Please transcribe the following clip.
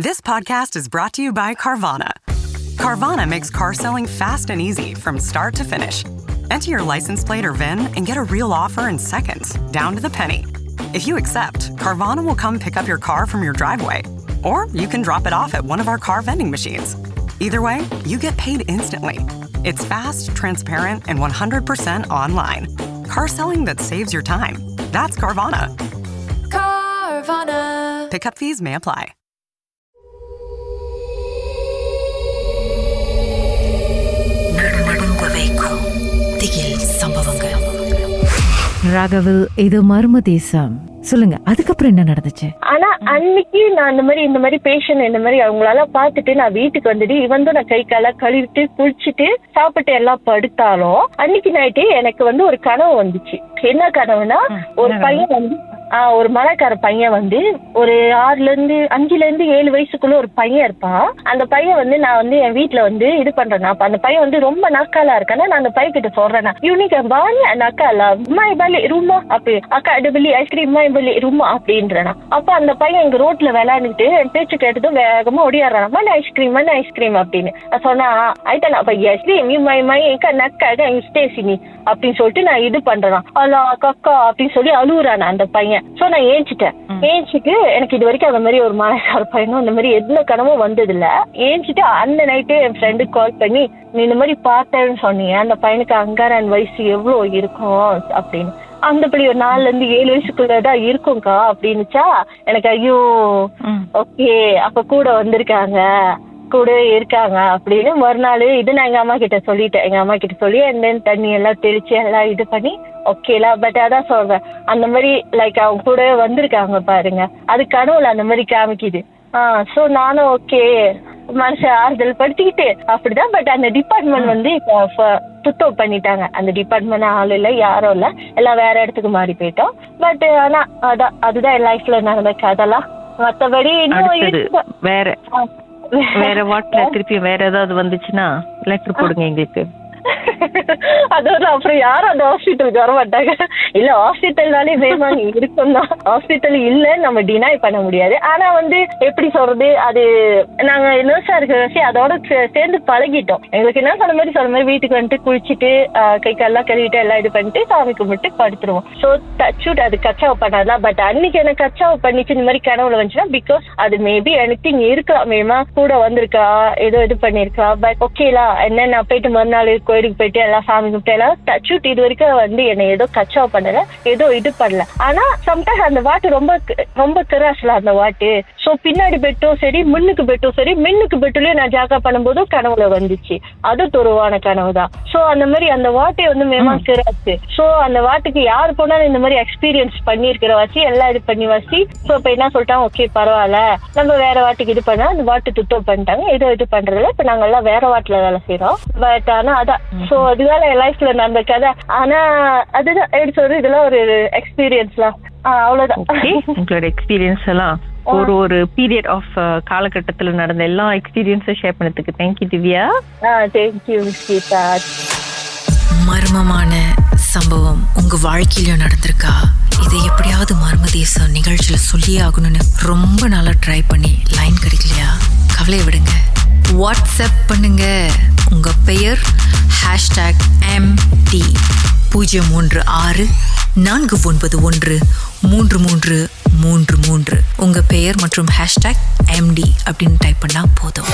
This podcast is brought to you by Carvana. Carvana makes car selling fast and easy from start to finish. Enter your license plate or VIN and get a real offer in seconds, down to the penny. If you accept, Carvana will come pick up your car from your driveway. Or you can drop it off at one of our car vending machines. Either way, you get paid instantly. It's fast, transparent, and 100% online. Car selling that saves your time. That's Carvana. Carvana. Pickup fees may apply. ராகவில் இது மர்ம தேசம். சொல்லுங்க, அதுக்கப்புறம் என்ன நடந்துச்சு? ஆனா அன்னைக்கு நான் இந்த மாதிரி பேஷண்ட் இந்த மாதிரி அவங்களால பாத்துட்டு நான் வீட்டுக்கு வந்துட்டு நான் கை கால கழுவிட்டு குளிச்சுட்டு சாப்பிட்டு எல்லாம் படுத்தாலும் அன்னைக்கு நைட்டு எனக்கு ஒரு கனவு வந்துச்சு. என்ன கனவுனா, ஒரு பையன் ஒரு மலைக்கார பையன் ஒரு 5-7 வயசுக்குள்ள ஒரு பையன் இருப்பான். அந்த பையன் நான் என் வீட்டுல இது பண்றேன். அப்ப அந்த பையன் ரொம்ப நக்காலா இருக்கானா, நான் அந்த பையன் கிட்ட சொல்றேன், யூனிக் பானி நக்காலா மை பலி ரூமா அப்படி அக்கா அடுபலி ஐஸ்கிரீம் மை பலி ரூமா அப்படின்றேன். அப்ப அந்த பையன் எங்க ரோட்ல விளையாண்டுட்டு என் பேச்சு கேட்டதும் வேகமா ஓடியாடுறான், மணி ஐஸ்கிரீம் அப்படின்னு சொன்னா, ஆயிட்டா அப்ப ஐஸ்கிரீம் மை மை நக்கா ஸ்டேசினி அப்படின்னு சொல்லிட்டு நான் இது பண்றேன். அல்லா கக்கா அப்படின்னு சொல்லி அழுகுறான் அந்த பையன். சோ நான் ஏஞ்சிட்டு எனக்கு இது வரைக்கும் அந்த மாதிரி ஒரு மலைக்கார பையனும் அந்த மாதிரி எந்த கனவும் வந்தது இல்ல. ஏஞ்சிட்டு அந்த நைட்டு என் ஃப்ரெண்டுக்கு கால் பண்ணி, நீ இந்த மாதிரி பார்த்தேன்னு சொன்னீங்க, அந்த பையனுக்கு அங்காரன் வயசு எவ்வளவு இருக்கும் அப்படின்னு. அந்த படி ஒரு 4-7 வயசுக்குள்ளதான் இருக்கும்க்கா அப்படின்னுச்சா. எனக்கு ஐயோ ஓகே அப்ப கூட இருக்காங்க அப்படின்னு மறுநாள் நான் எங்க அம்மா கிட்ட சொல்லிட்டேன். எங்க அம்மா கிட்ட சொல்லி தண்ணி எல்லாம் தெளிச்சு எல்லாம் இது பண்ணி ஓகேலா. பட் அதான் சொல்றேன், அந்த மாதிரி லைக் அவங்க கூட வந்திருக்காங்க பாருங்க, அது கனவுல அந்த மாதிரி காமிக்குது. சோ நானும் ஓகே மனுஷன் ஆறுதல் படுத்திக்கிட்டு அப்படிதான். பட் அந்த டிபார்ட்மெண்ட் இப்ப சுத்தம் பண்ணிட்டாங்க. அந்த டிபார்ட்மெண்ட் ஆள் இல்ல, யாரும் இல்ல, எல்லாம் வேற இடத்துக்கு மாறி போயிட்டோம். பட் ஆனா அதுதான் என் லைஃப்ல நடந்த கதெல்லாம். மத்தபடி இன்னும் வேற வாட்ல திருப்பி வேற ஏதாவது வந்துச்சுன்னா லெட்டர் போடுங்க எங்களுக்கு. அதோட அப்புறம் யாரும் அந்த ஹாஸ்பிட்டலுக்கு வர மாட்டாங்க. இல்ல ஹாஸ்பிட்டல்னாலே வேமாங்க இருக்கும் தான். ஹாஸ்பிட்டல் இல்ல நம்ம டினை பண்ண முடியாது. ஆனா எப்படி சொல்றது, அது நாங்க நர்ஸா இருக்க அதோட சேர்ந்து பழகிட்டோம். எங்களுக்கு என்ன சொன்ன மாதிரி வீட்டுக்கு குளிச்சுட்டு கை கால்லாம் கழுவிட்டு எல்லாம் இது பண்ணிட்டு சாமி கும்பிட்டு படுத்துருவோம். சோ டச்சுட் அது கச்சாவ் பண்ணாதான். பட் அன்னைக்கு எனக்கு கச்சாவ் பண்ணிச்சு இந்த மாதிரி கனவுல வந்துச்சுன்னா, பிகாஸ் அது மேபி எனிதிங் இருக்கலாம். மேமா கூட வந்திருக்கா, ஏதோ இது பண்ணிருக்கா. பட் ஓகேலா என்ன நான் போயிட்டு மறுநாள் கோயிலுக்கு போயிட்டு எல்லாம் சாமி கும்பிட்டு எல்லாம் டச்சுட் இது வரைக்கும் என்ன ஏதோ கச்சாவ் பண்ணல, ஏதோ இது பண்ணல. ஆனா சம்டைம்ஸ் அந்த வாட்டு ரொம்ப கிராஸ்ல அந்த வாட்டு. சோ பின்னாடி பெட்டும் சரி, முன்னுக்கு பெட்டும் சரி, மின்னுக்கு பெட்டுலயும் நான் ஜாக்கா பண்ணும்போதும் கனவுல வந்துச்சு. அது துருவான கனவு தான். சோ அந்த மாதிரி அந்த வாட்டை மேமா கிராஸ். சோ அந்த வாட்டுக்கு யாரு போனாலும் இந்த மாதிரி எக்ஸ்பீரியன்ஸ் பண்ணிருக்கிற வாசி எல்லாம் இது பண்ணி வாசி. சோ இப்ப என்ன சொல்லிட்டாங்க, ஓகே பரவாயில்ல நம்ம வேற வாட்டுக்கு இது பண்ணா, அந்த வாட்டு துத்தம் பண்ணிட்டாங்க, ஏதோ இது பண்றதுல இப்ப நாங்க எல்லாம் வேற வாட்டுல வேலை செய்யறோம். பட் ஆனா அதான் சோ அதுதான் என் லைஃப்ல நடந்த கதை. ஆனா அதுதான் எப்படி சொல்றது, இதெல்லாம் ஒரு எக்ஸ்பீரியன்ஸ்லாம். அவ்வளவுதான் உங்களோட எக்ஸ்பீரியன்ஸ் எல்லாம் ஒரு பீரியட் ஆஃப் காலகட்டத்துல நடந்த எல்லா எக்ஸ்பீரியன்ஸும் ஷேர் பண்ணதுக்கு தேங்க்யூ திவ்யா. தேங்க்யூ கீதா. மர்மமான சம்பவம் உங்க வாழ்க்கையிலும் நடந்திருக்கா? இதை எப்படியாவது மர்ம தேசம் நிகழ்ச்சியில சொல்லியே ஆகணும்னு ரொம்ப நாளா ட்ரை பண்ணி லைன் கிடைக்கலையா? கவலையை விடுங்க, வாட்ஸ்அப் பண்ணுங்க. உங்க பெயர் #MD 036 491 3333. உங்க பெயர் மற்றும் #MD அப்படின்னு டைப் பண்ணா போதும்.